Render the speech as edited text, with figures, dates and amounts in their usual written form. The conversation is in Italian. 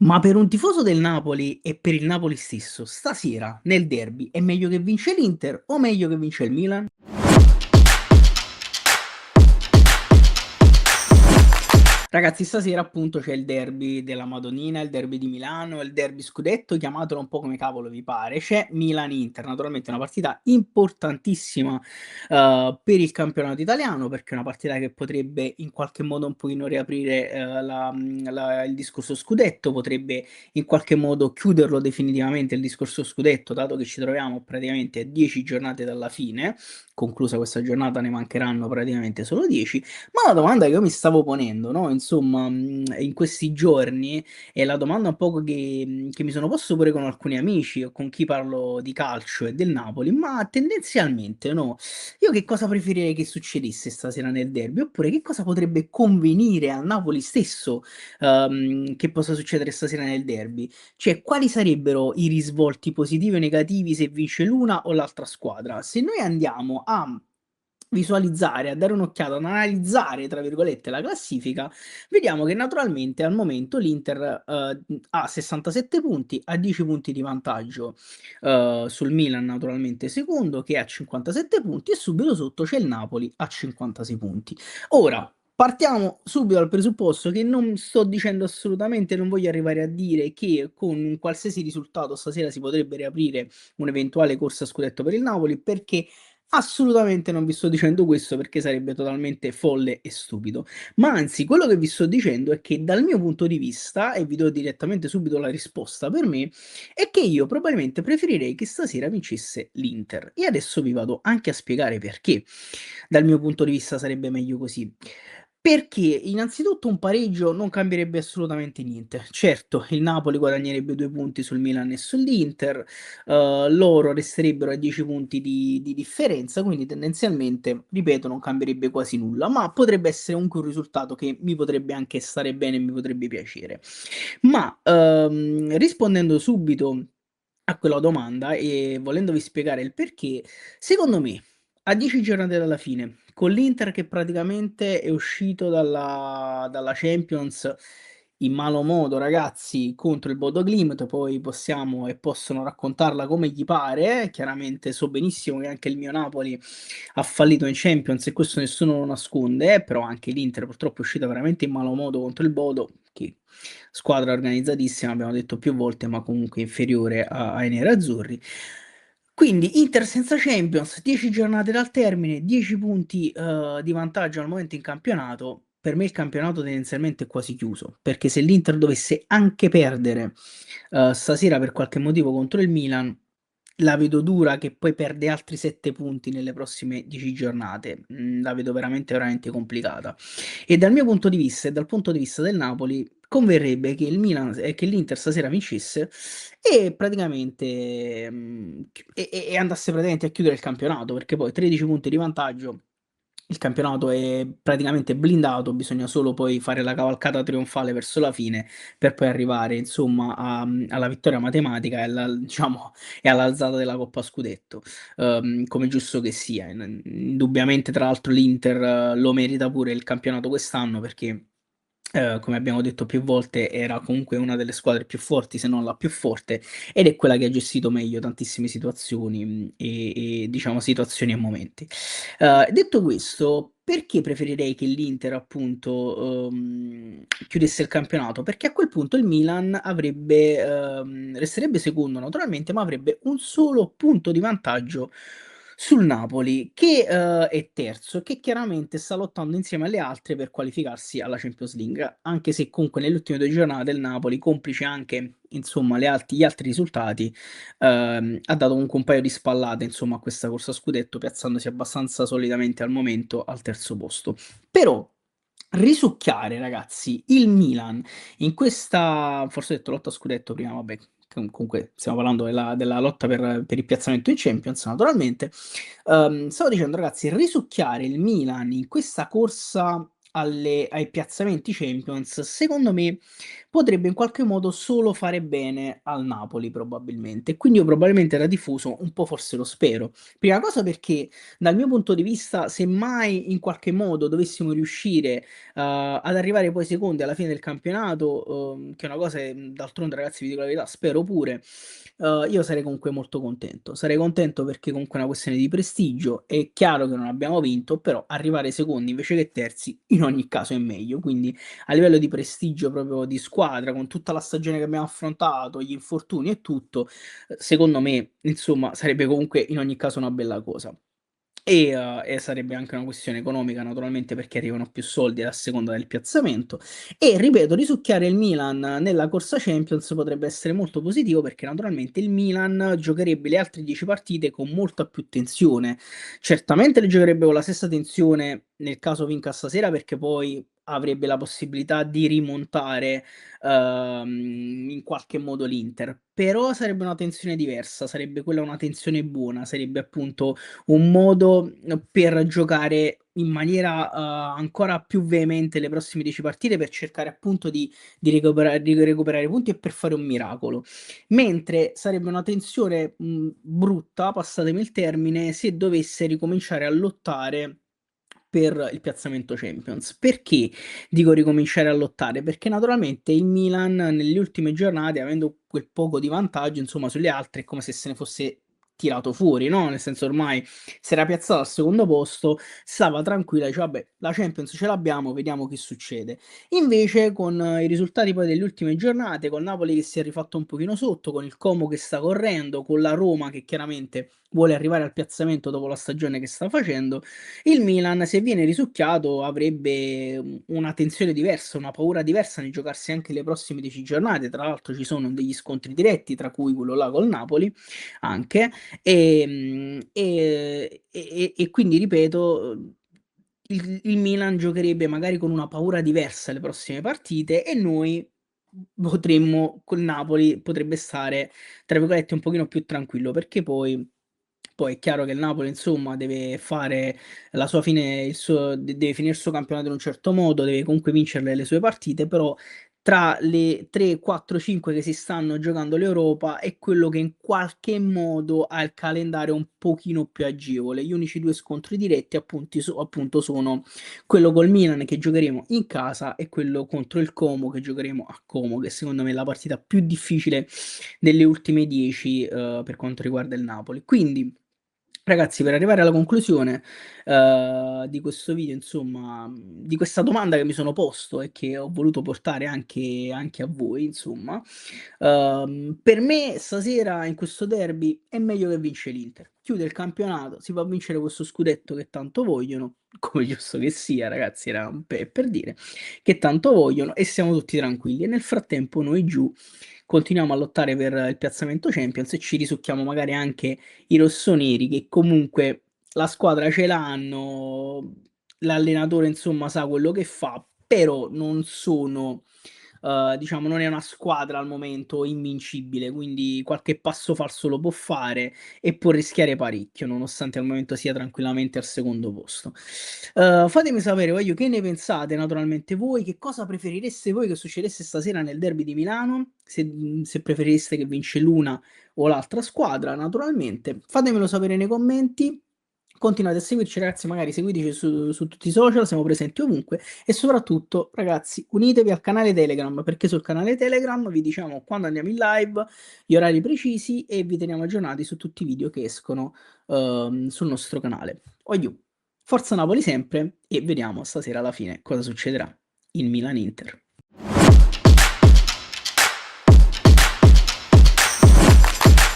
Ma per un tifoso del Napoli e per il Napoli stesso, stasera nel derby è meglio che vince l'Inter o meglio che vince il Milan? Ragazzi, stasera appunto c'è il derby della Madonnina, il derby di Milano, il derby scudetto, chiamatelo un po' come cavolo vi pare. C'è Milan-Inter, naturalmente una partita importantissima per il campionato italiano, perché è una partita che potrebbe in qualche modo un pochino riaprire il discorso scudetto, potrebbe in qualche modo chiuderlo definitivamente il discorso scudetto, dato che ci troviamo praticamente a 10 giornate dalla fine. Conclusa questa giornata ne mancheranno praticamente solo 10. Ma la domanda che io mi stavo ponendo, no, insomma, in questi giorni, è la domanda un poco che mi sono posto pure con alcuni amici o con chi parlo di calcio e del Napoli, ma tendenzialmente, no, io che cosa preferirei che succedesse stasera nel derby? Oppure che cosa potrebbe convenire al Napoli stesso, che possa succedere stasera nel derby? Cioè, quali sarebbero i risvolti positivi o negativi se vince l'una o l'altra squadra? Se noi andiamo a visualizzare, a dare un'occhiata, ad analizzare, tra virgolette, la classifica, vediamo che naturalmente al momento l'Inter ha 67 punti, ha 10 punti di vantaggio sul Milan, naturalmente secondo, che ha 57 punti, e subito sotto c'è il Napoli a 56 punti. Ora, partiamo subito dal presupposto che non sto dicendo assolutamente, non voglio arrivare a dire che con un qualsiasi risultato stasera si potrebbe riaprire un'eventuale corsa a scudetto per il Napoli, perché assolutamente non vi sto dicendo questo, perché sarebbe totalmente folle e stupido. Ma anzi, quello che vi sto dicendo è che dal mio punto di vista, e vi do direttamente subito la risposta per me, è che io probabilmente preferirei che stasera vincesse l'Inter. E adesso vi vado anche a spiegare perché dal mio punto di vista sarebbe meglio così. Perché innanzitutto un pareggio non cambierebbe assolutamente niente. Certo, il Napoli guadagnerebbe 2 punti sul Milan e sull'Inter, loro resterebbero a 10 punti di differenza, quindi tendenzialmente, ripeto, non cambierebbe quasi nulla, ma potrebbe essere comunque un risultato che mi potrebbe anche stare bene e mi potrebbe piacere. Ma, rispondendo subito a quella domanda e volendovi spiegare il perché, secondo me, a 10 giornate dalla fine, con l'Inter che praticamente è uscito dalla Champions in malo modo, ragazzi, contro il Bodo Glimt, poi possiamo e possono raccontarla come gli pare, chiaramente so benissimo che anche il mio Napoli ha fallito in Champions e questo nessuno lo nasconde, però anche l'Inter purtroppo è uscita veramente in malo modo contro il Bodo, che squadra organizzatissima, abbiamo detto più volte, ma comunque inferiore ai nerazzurri. Quindi Inter senza Champions, 10 giornate dal termine, 10 punti di vantaggio al momento in campionato. Per me il campionato tendenzialmente è quasi chiuso, perché se l'Inter dovesse anche perdere stasera per qualche motivo contro il Milan, la vedo dura che poi perde altri 7 punti nelle prossime 10 giornate. La vedo veramente, veramente complicata. E dal mio punto di vista e dal punto di vista del Napoli, converrebbe che il Milan che l'Inter stasera vincesse e praticamente e andasse praticamente a chiudere il campionato, perché poi 13 punti di vantaggio, il campionato è praticamente blindato, bisogna solo poi fare la cavalcata trionfale verso la fine per poi arrivare insomma alla vittoria matematica e alla diciamo e all'alzata della coppa scudetto, come è giusto che sia. Indubbiamente tra l'altro l'Inter lo merita pure il campionato quest'anno perché come abbiamo detto più volte, era comunque una delle squadre più forti, se non la più forte, ed è quella che ha gestito meglio tantissime situazioni, e diciamo situazioni e momenti. Detto questo, perché preferirei che l'Inter appunto, chiudesse il campionato? Perché a quel punto il Milan avrebbe resterebbe secondo naturalmente, ma avrebbe un solo punto di vantaggio sul Napoli che, è terzo e che chiaramente sta lottando insieme alle altre per qualificarsi alla Champions League, anche se comunque nelle ultime 2 giornate il Napoli, complice anche insomma gli altri risultati, ha dato comunque un paio di spallate insomma a questa corsa a scudetto, piazzandosi abbastanza solidamente al momento al terzo posto. Però risucchiare ragazzi il Milan in questa forse ho detto lotta a scudetto prima, vabbè, comunque stiamo parlando della lotta per il piazzamento in Champions naturalmente. Stavo dicendo ragazzi, risucchiare il Milan in questa corsa ai piazzamenti Champions, secondo me potrebbe in qualche modo solo fare bene al Napoli probabilmente. Quindi io probabilmente da tifoso un po' forse lo spero. Prima cosa perché dal mio punto di vista, se mai in qualche modo dovessimo riuscire, ad arrivare poi secondi alla fine del campionato, che è una cosa che, d'altronde ragazzi vi dico la verità, spero pure, io sarei comunque molto contento. Sarei contento perché comunque è una questione di prestigio. È chiaro che non abbiamo vinto, però arrivare secondi invece che terzi in ogni caso è meglio. Quindi a livello di prestigio proprio di squadra, con tutta la stagione che abbiamo affrontato, gli infortuni e tutto, secondo me, insomma, sarebbe comunque in ogni caso una bella cosa. E sarebbe anche una questione economica naturalmente perché arrivano più soldi a seconda del piazzamento. E ripeto, risucchiare il Milan nella corsa Champions potrebbe essere molto positivo perché naturalmente il Milan giocherebbe le altre 10 partite con molta più tensione. Certamente le giocherebbe con la stessa tensione nel caso vinca stasera perché poi avrebbe la possibilità di rimontare in qualche modo l'Inter. Però sarebbe una tensione diversa, sarebbe quella una tensione buona, sarebbe appunto un modo per giocare in maniera, ancora più veemente le prossime 10 partite per cercare appunto di recuperare punti e per fare un miracolo. Mentre sarebbe una tensione, brutta, passatemi il termine, se dovesse ricominciare a lottare per il piazzamento Champions. Perché dico ricominciare a lottare? Perché naturalmente il Milan nelle ultime giornate, avendo quel poco di vantaggio, insomma, sulle altre, è come se se ne fosse tirato fuori, no, nel senso ormai si era piazzato al secondo posto, stava tranquilla, dice: "Vabbè, la Champions ce l'abbiamo, vediamo che succede". Invece con i risultati poi delle ultime giornate, col Napoli che si è rifatto un pochino sotto, con il Como che sta correndo, con la Roma che chiaramente vuole arrivare al piazzamento dopo la stagione che sta facendo, il Milan se viene risucchiato avrebbe, una tensione diversa, una paura diversa nel giocarsi anche le prossime 10 giornate. Tra l'altro ci sono degli scontri diretti, tra cui quello là col Napoli anche, e quindi ripeto, il Milan giocherebbe magari con una paura diversa le prossime partite e noi potremmo col Napoli potrebbe stare, tra virgolette, "un pochino più tranquillo", perché poi è chiaro che il Napoli insomma deve fare la sua fine, il suo deve finire il suo campionato in un certo modo, deve comunque vincerle le sue partite, però tra le 3, 4, 5 che si stanno giocando l'Europa è quello che in qualche modo ha il calendario un pochino più agevole. Gli unici 2 scontri diretti appunto sono quello col Milan che giocheremo in casa e quello contro il Como che giocheremo a Como, che secondo me è la partita più difficile delle ultime 10, per quanto riguarda il Napoli. Quindi ragazzi, per arrivare alla conclusione, di questo video, insomma, di questa domanda che mi sono posto e che ho voluto portare anche a voi, insomma, per me stasera in questo derby è meglio che vince l'Inter. Chiude il campionato, si va a vincere questo scudetto che tanto vogliono, come giusto che sia ragazzi, era un per dire, che tanto vogliono e siamo tutti tranquilli. E nel frattempo noi giù continuiamo a lottare per il piazzamento Champions e ci risucchiamo magari anche i rossoneri che comunque la squadra ce l'hanno, l'allenatore insomma sa quello che fa, però non sono, diciamo non è una squadra al momento invincibile, quindi qualche passo falso lo può fare e può rischiare parecchio, nonostante al momento sia tranquillamente al secondo posto. Fatemi sapere voglio che ne pensate naturalmente voi, che cosa preferireste voi che succedesse stasera nel derby di Milano, se preferireste che vince l'una o l'altra squadra naturalmente. Fatemelo sapere nei commenti. Continuate a seguirci ragazzi, magari seguiteci su tutti i social, siamo presenti ovunque e soprattutto ragazzi unitevi al canale Telegram, perché sul canale Telegram vi diciamo quando andiamo in live, gli orari precisi e vi teniamo aggiornati su tutti i video che escono, sul nostro canale. Oiù, forza Napoli sempre e vediamo stasera alla fine cosa succederà. Il Milan Inter.